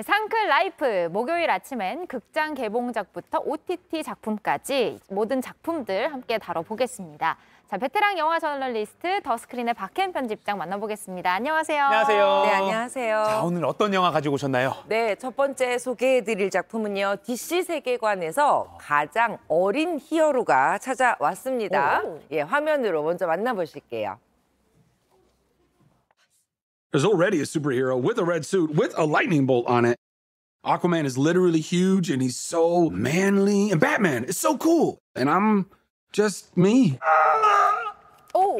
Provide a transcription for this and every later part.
상클 라이프 목요일 아침엔 극장 개봉작부터 OTT 작품까지 모든 작품들 함께 다뤄보겠습니다. 자, 베테랑 영화 저널리스트 더스크린의 박현 편집장 만나보겠습니다. 안녕하세요. 안녕하세요. 네, 안녕하세요. 자, 오늘 어떤 영화 가지고 오셨나요? 네, 첫 번째 소개해드릴 작품은요. DC 세계관에서 가장 어린 히어로가 찾아왔습니다. 예, 화면으로 먼저 만나보실게요. There's already a superhero with a red suit with a lightning bolt on it. Aquaman is literally huge and he's so manly. And Batman is so cool. And I'm just me. 오!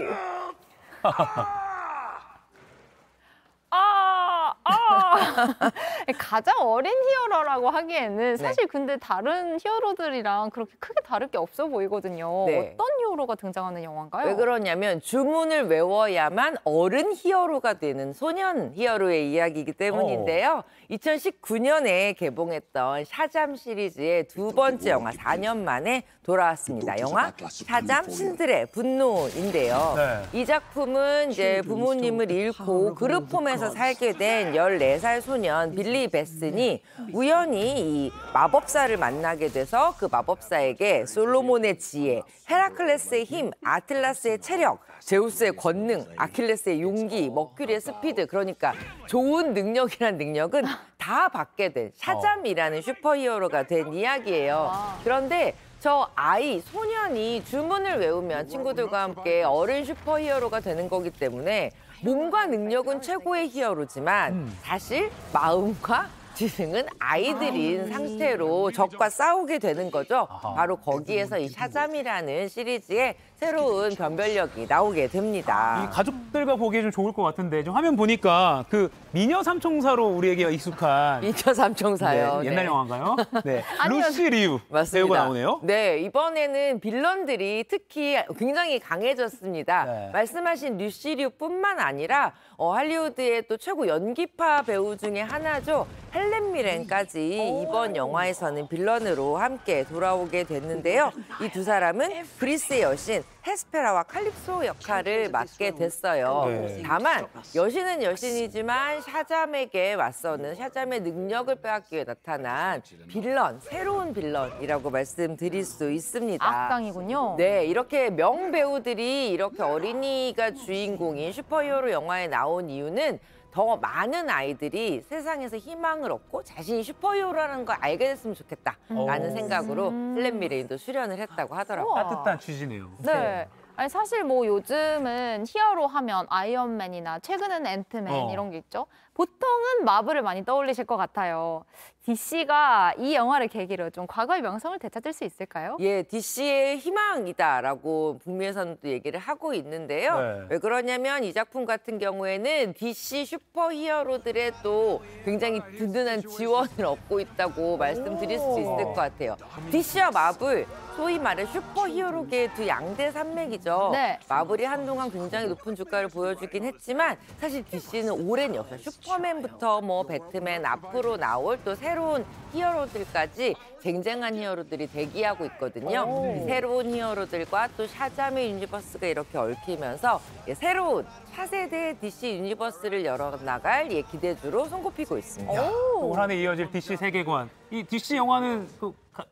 가장 어린 히어로라고 하기에는 사실 근데 다른 히어로들이랑 그렇게 크게 다를 게 없어 보이거든요. 네. 어떤 히어로가 등장하는 영화인가요? 왜 그러냐면 주문을 외워야만 어른 히어로가 되는 소년 히어로의 이야기이기 때문인데요. 2019년에 개봉했던 샤잠 시리즈의 두 번째 영화 4년 만에 돌아왔습니다. 영화 샤잠 신들의 분노인데요. 네. 이 작품은 이제 부모님을 잃고 그룹홈에서 살게 된 14살 소년 빌리 베슨이 우연히 이 마법사를 만나게 돼서 그 마법사에게 솔로몬의 지혜, 헤라클레스의 힘, 아틀라스의 체력, 제우스의 권능, 아킬레스의 용기, 머큐리의 스피드, 그러니까 좋은 능력이란 능력은 다 받게 된 샤잠이라는 슈퍼히어로가 된 이야기예요. 그런데 저 아이, 소년이 주문을 외우면 친구들과 함께 어른 슈퍼히어로가 되는 거기 때문에 몸과 능력은 최고의 히어로지만 사실 마음과 지능은 아이들인 상태로 적과 싸우게 되는 거죠. 바로 거기에서 이 샤잠이라는 시리즈의 새로운 변별력이 나오게 됩니다. 이 가족들과 보기에 좀 좋을 것 같은데 좀 화면 보니까 그 미녀 삼총사로 우리에게 익숙한 미녀 삼총사요. 네, 옛날 네. 영화인가요? 네. 아니요. 루시 리우 맞습니다. 배우가 나오네요. 네, 이번에는 빌런들이 특히 굉장히 강해졌습니다. 네. 말씀하신 류시류뿐만 아니라 할리우드의 또 최고 연기파 배우 중에 하나죠. 헬렌 미렌까지 이번 영화에서는 빌런으로 함께 돌아오게 됐는데요. 이 두 사람은 그리스의 여신 헤스페라와 칼립소 역할을 맡게 됐어요. 네. 다만 여신은 여신이지만 샤잠에게 맞서는 샤잠의 능력을 빼앗기 위해 나타난 빌런, 새로운 빌런이라고 말씀드릴 수 있습니다. 악당이군요. 네, 이렇게 명배우들이 이렇게 어린이가 주인공인 슈퍼히어로 영화에 나온 이유는 더 많은 아이들이 세상에서 희망을 얻고 자신이 슈퍼히어로라는 걸 알게 됐으면 좋겠다라는 생각으로 헬렌 미렌도 출연을 했다고 하더라고요. 따뜻한 취지네요. 네. 아니 사실 뭐 요즘은 히어로 하면 아이언맨이나 최근에는 앤트맨 이런 게 있죠. 보통은 마블을 많이 떠올리실 것 같아요. DC가 이 영화를 계기로 좀 과거의 명성을 되찾을 수 있을까요? 예, DC의 희망이다라고 북미에서는 또 얘기를 하고 있는데요. 네. 왜 그러냐면 이 작품 같은 경우에는 DC 슈퍼히어로들의 또 굉장히 든든한 지원을 얻고 있다고 말씀드릴 수 있을 것 같아요. DC와 마블, 소위 말해 슈퍼히어로계의 두 양대 산맥이죠. 네. 마블이 한동안 굉장히 높은 주가를 보여주긴 했지만 사실 DC는 오랜 역사, 슈퍼맨부터 뭐 배트맨, 앞으로 나올 또 새로운 히어로들까지 쟁쟁한 히어로들이 대기하고 있거든요. 이 새로운 히어로들과 또 샤잠의 유니버스가 이렇게 얽히면서 새로운 차세대 DC 유니버스를 열어나갈 기대주로 손꼽히고 있습니다. 올 한 해 이어질 DC 세계관. 이 DC 영화는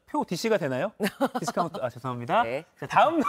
표 DC가 되나요? 디스카운트, 죄송합니다. 네. 자, 다음,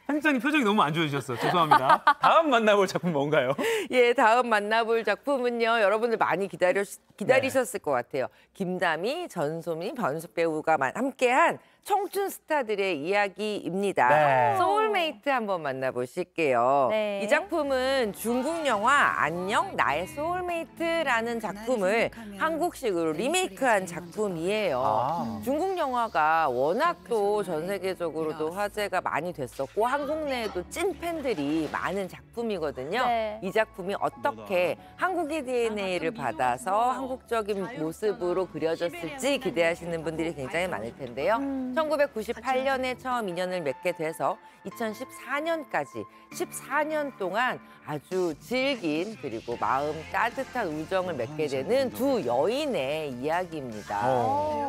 편집장님 표정이 너무 안 좋으셨어. 죄송합니다. 다음 만나볼 작품 뭔가요? 예, 다음 만나볼 작품은요. 여러분들 많이 기다리셨을 것 같아요. 김다미, 전소민, 변숙 배우가 함께한 청춘 스타들의 이야기입니다. 네. 소울메이트 한번 만나보실게요. 네. 이 작품은 중국 영화 안녕 나의 소울메이트라는 작품을 한국식으로 리메이크한 작품이에요. 중국 영화가 워낙 또 전 세계적으로도 화제가 많이 됐었고 한국 내에도 찐 팬들이 많은 작품이거든요. 네. 이 작품이 어떻게 한국의 DNA를 받아서 한국적인 모습으로 그려졌을지 기대하시는 분들이 굉장히 많을 텐데요. 1998년에 처음 인연을 맺게 돼서 2014년까지 14년 동안 아주 질긴 그리고 마음 따뜻한 우정을 맺게 되는 두 여인의 이야기입니다.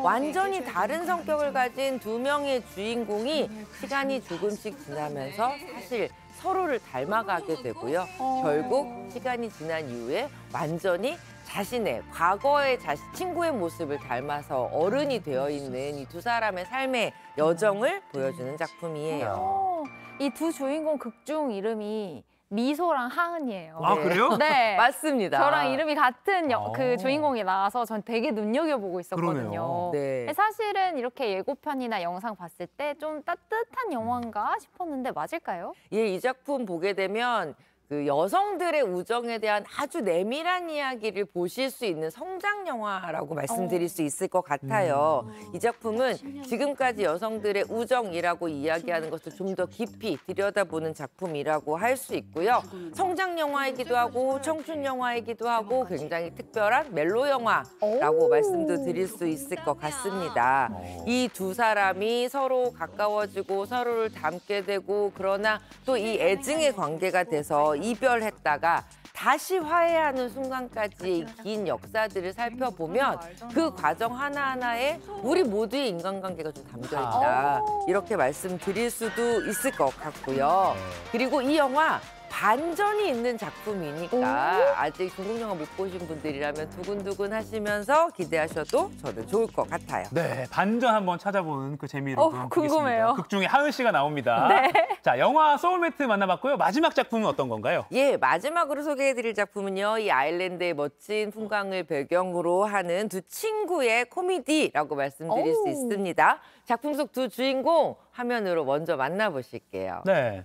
완전히 다른 성격을 가진 두 명의 주인공이 시간이 조금씩 지나면서 사실 서로를 닮아가게 되고요. 결국 시간이 지난 이후에 완전히 자신의 과거의 친구의 모습을 닮아서 어른이 되어 있는 이 두 사람의 삶의 여정을 보여주는 작품이에요. 이 두 주인공 극중 이름이 미소랑 하은이에요. 아, 그래요? 네. 맞습니다. 저랑 이름이 같은 그 주인공이 나와서 전 되게 눈여겨보고 있었거든요. 그러네요. 네. 사실은 이렇게 예고편이나 영상 봤을 때 좀 따뜻한 영화인가 싶었는데 맞을까요? 예, 이 작품 보게 되면 그 여성들의 우정에 대한 아주 내밀한 이야기를 보실 수 있는 성장 영화라고 말씀드릴 수 있을 것 같아요. 이 작품은 지금까지 여성들의 우정이라고 이야기하는 것을 좀 더 깊이 들여다보는 작품이라고 할 수 있고요. 성장 영화이기도 하고 청춘 영화이기도 하고 굉장히 특별한 멜로 영화라고 말씀도 드릴 수 있을 것 같습니다. 이 두 사람이 서로 가까워지고 서로를 닮게 되고 그러나 또 이 애증의 관계가 돼서 이별했다가 다시 화해하는 순간까지의 긴 역사들을 살펴보면 그 과정 하나하나에 우리 모두의 인간관계가 좀 담겨있다. 이렇게 말씀드릴 수도 있을 것 같고요. 그리고 이 영화 반전이 있는 작품이니까 아직 중국 영화 못 보신 분들이라면 두근두근 하시면서 기대하셔도 저는 좋을 것 같아요. 네, 반전 한번 찾아보는 그 재미로 궁금해요. 극 중에 하은 씨가 나옵니다. 네. 자, 영화 소울메이트 만나봤고요. 마지막 작품은 어떤 건가요? 예, 마지막으로 소개해드릴 작품은요. 이 아일랜드의 멋진 풍광을 배경으로 하는 두 친구의 코미디라고 말씀드릴 수 있습니다. 작품 속 두 주인공 화면으로 먼저 만나보실게요. 네.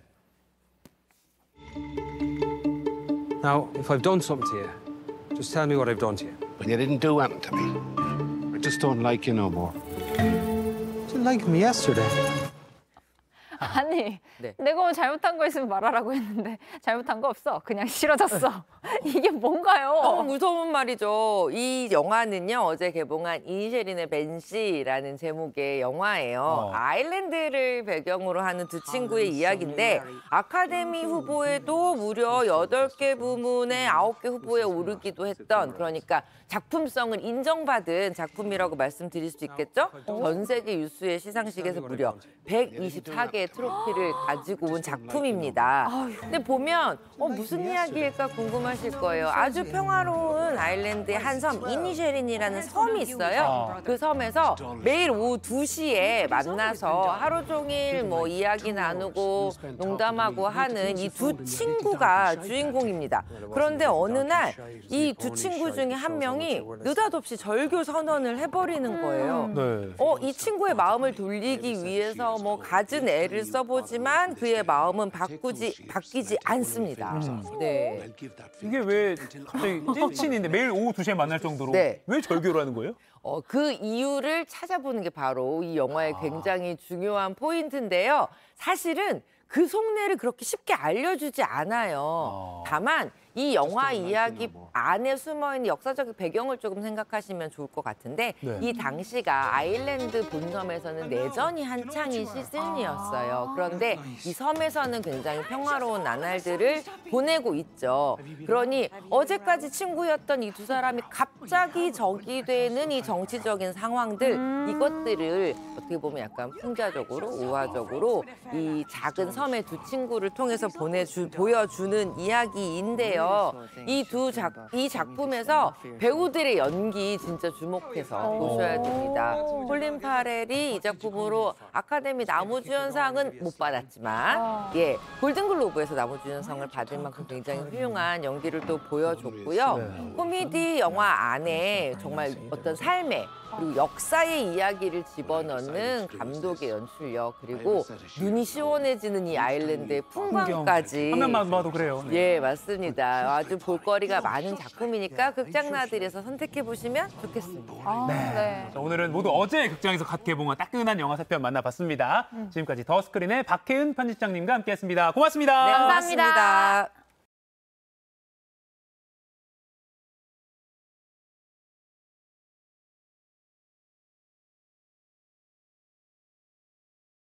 Now, if I've done something to you, just tell me what I've done to you. Well, you didn't do anything to me. I just don't like you no more. You didn't like me yesterday. 아니, 네. 내가 뭐 잘못한 거 있으면 말하라고 했는데 잘못한 거 없어. 그냥 싫어졌어. 이게 뭔가요? 너무 무서운 말이죠. 이 영화는요, 어제 개봉한 이니셜인의 벤시라는 제목의 영화예요. 아일랜드를 배경으로 하는 두 친구의 이야기인데 아카데미 후보에도 무려 8개 부문에 9개 후보에 오르기도 했던, 그러니까 작품성을 인정받은 작품이라고 말씀드릴 수 있겠죠? 전 세계 유수의 시상식에서 무려 124개의 트로피를 가지고 온 작품입니다. 근데 보면 무슨 이야기일까 궁금하실 거예요. 아주 평화로운 아일랜드의 한 섬, 이니쉐린이라는 섬이 있어요. 그 섬에서 매일 오후 2시에 만나서 하루 종일 뭐 이야기 나누고 농담하고 하는 이 두 친구가 주인공입니다. 그런데 어느 날 이 두 친구 중에 한 명이 느닷없이 절교 선언을 해버리는 거예요. 네. 이 친구의 마음을 돌리기 위해서 뭐 갖은 애를 써보지만 그의 마음은 바뀌지 않습니다. 네. 이게 왜 갑자기 찐친인데 매일 오후 2시에 만날 정도로 네. 왜 절교를 하는 거예요? 그 이유를 찾아보는 게 바로 이 영화의 굉장히 중요한 포인트인데요. 사실은 그 속내를 그렇게 쉽게 알려주지 않아요. 다만 이 영화 이야기 안에 숨어있는 역사적 배경을 조금 생각하시면 좋을 것 같은데 이 당시가 아일랜드 본섬에서는 내전이 한창인 시즌이었어요. 그런데 이 섬에서는 굉장히 평화로운 나날들을 보내고 있죠. 그러니 어제까지 친구였던 이 두 사람이 갑자기 적이 되는 이 정치적인 상황들, 이것들을 어떻게 보면 약간 풍자적으로 우화적으로 이 작은 섬의 두 친구를 통해서 보여주는 이야기인데요. 이 작품에서 배우들의 연기 진짜 주목해서 보셔야 됩니다. 콜린 파렐이 이 작품으로 아카데미 나무주연상은 못 받았지만 골든글로브에서 나무주연상을 받을 만큼 굉장히 훌륭한 연기를 또 보여줬고요. 코미디 영화 안에 정말 어떤 삶의 그리고 역사의 이야기를 집어넣는 감독의 연출력, 그리고 눈이 시원해지는 이 아일랜드의 풍광까지. 화면만 봐도 그래요. 네. 예, 맞습니다. 아주 볼거리가 많은 작품이니까 극장나들에서 선택해보시면 좋겠습니다. 네. 자, 오늘은 모두 어제 극장에서 갓 개봉한 따끈한 영화 3편 만나봤습니다. 지금까지 더스크린의 박혜은 편집장님과 함께했습니다. 고맙습니다. 네, 감사합니다. 고맙습니다.